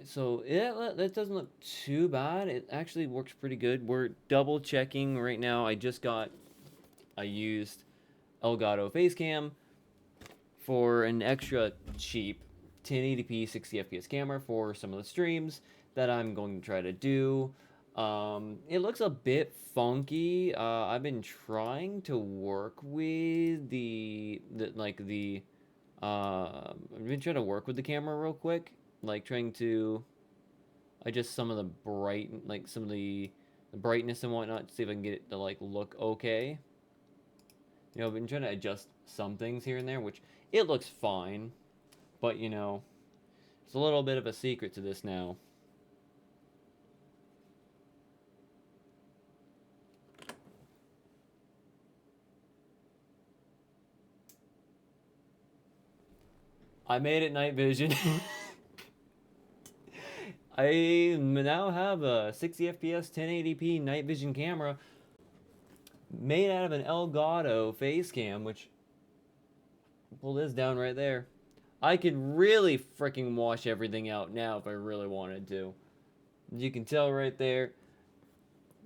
so yeah, that doesn't look too bad. It actually works pretty good. We're double checking right now. I used Elgato Facecam for an extra cheap 1080p 60 FPS camera for some of the streams that I'm going to try to do. It looks a bit funky. I've been trying to work with I've been trying to work with the camera real quick, like trying to adjust some of the some of the brightness and whatnot to see if I can get it to like look okay. I've been trying to adjust some things here and there, which it looks fine, but it's a little bit of a secret to this now. I made it night vision. I now have a 60 FPS 1080p night vision camera made out of an Elgato Facecam, which pull this down right there. I could really freaking wash everything out now if I really wanted to. You can tell right there.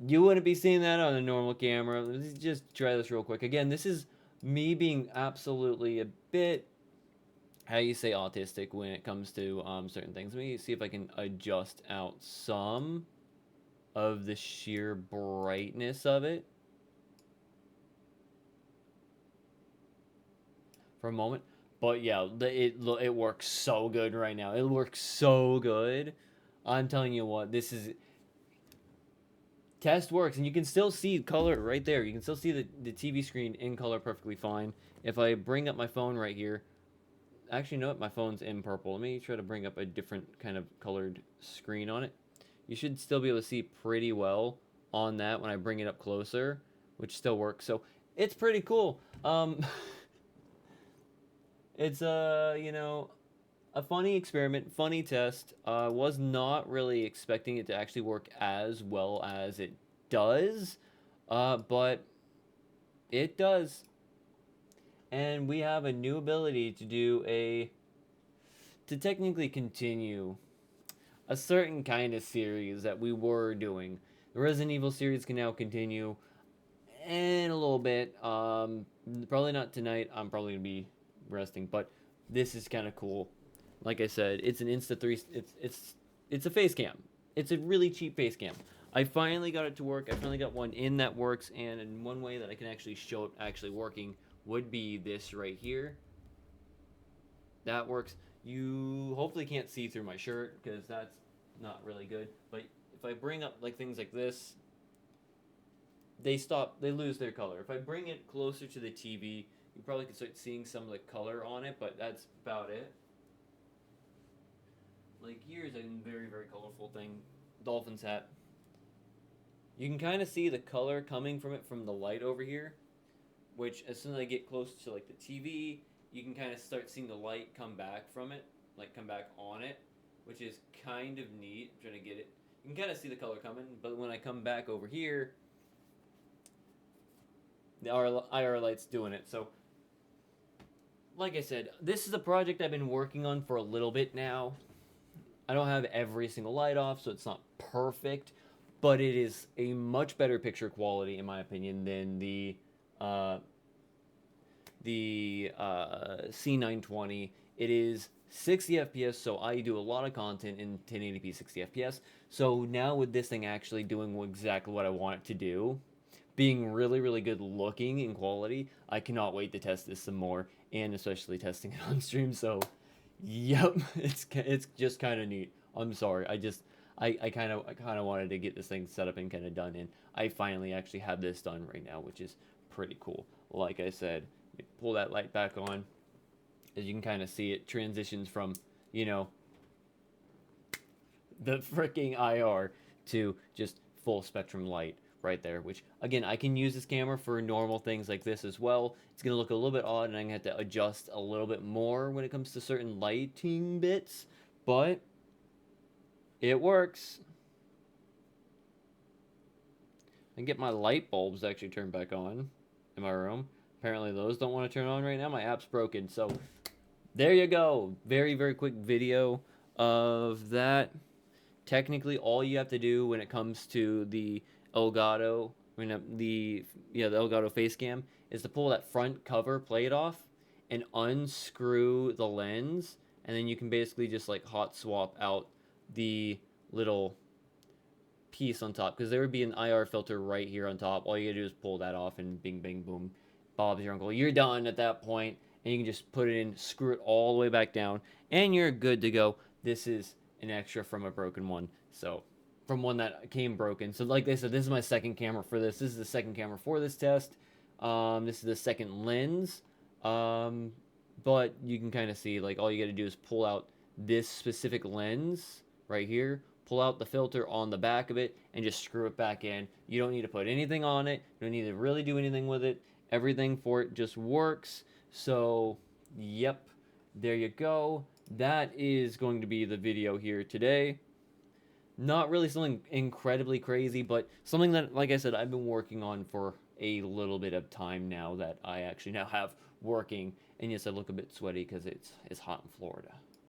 You wouldn't be seeing that on a normal camera. Let's just try this real quick. Again, this is me being absolutely a bit, how you say, autistic when it comes to certain things. Let me see if I can adjust out some of the sheer brightness of it for a moment. But yeah, it works so good right now. It works so good. I'm telling you what, this is test works, and you can still see color right there. You can still see the TV screen in color perfectly fine. If I bring up my phone right here, actually, no, my phone's in purple. Let me try to bring up a different kind of colored screen on it. You should still be able to see pretty well on that when I bring it up closer, which still works. So it's pretty cool. It's a funny experiment, funny test. Was not really expecting it to actually work as well as it does, but it does. And we have a new ability to technically continue a certain kind of series that we were doing. The Resident Evil series can now continue in a little bit. Probably not tonight. I'm probably gonna be resting, but this is kind of cool. Like I said, it's an Insta 3. It's a face cam. It's a really cheap face cam. I finally got it to work. I finally got one in that works, and in one way that I can actually show it actually working would be this right here. That works. You hopefully can't see through my shirt because that's not really good. But if I bring up like things like this, they lose their color. If I bring it closer to the TV, you probably can start seeing some of the color on it, but that's about it. Like here's a very, very colorful thing. Dolphin's hat. You can kind of see the color coming from it from the light over here, which as soon as I get close to like the TV, you can kind of start seeing the light come back from it, like come back on it, which is kind of neat. I'm trying to get it. You can kind of see the color coming, but when I come back over here, the IR light's doing it. So, like I said, this is a project I've been working on for a little bit now. I don't have every single light off, so it's not perfect, but it is a much better picture quality, in my opinion, than the C920. It is 60 FPS, so I do a lot of content in 1080p 60 FPS. So now with this thing actually doing exactly what I want it to do, being really, really good looking in quality, I cannot wait to test this some more, and especially testing it on stream. So, yep, it's just kind of neat. I'm sorry, I kind of wanted to get this thing set up and kind of done, and I finally actually have this done right now, which is pretty cool. Like I said, pull that light back on, as you can kind of see it transitions from the freaking IR to just full spectrum light right there, which again, I can use this camera for normal things like this as well. It's gonna look a little bit odd, and I'm gonna have to adjust a little bit more when it comes to certain lighting bits, but it works. I can get my light bulbs actually turned back on in my room. Apparently those don't want to turn on right now. My app's broken. So there you go. Very, very quick video of that. technically all you have to do when it comes to the Elgato, the Elgato Facecam, is to pull that front cover plate off and unscrew the lens, and then you can basically just like hot swap out the little piece on top, because there would be an IR filter right here on top. All you gotta do is pull that off, and bing, bing, boom, Bob's your uncle. You're done at that point, and you can just put it in, screw it all the way back down, and you're good to go. This is an extra from a broken one, so from one that came broken. So like I said, this is my second camera for this. This is the second camera for this test. This is the second lens. But you can kind of see, like, all you got to do is pull out this specific lens right here, pull out the filter on the back of it, and just screw it back in. You don't need to put anything on it. You don't need to really do anything with it. Everything for it just works. So, yep, there you go. That is going to be the video here today. Not really something incredibly crazy, but something that, like I said, I've been working on for a little bit of time now, that I actually now have working. And yes, I look a bit sweaty because it's hot in Florida.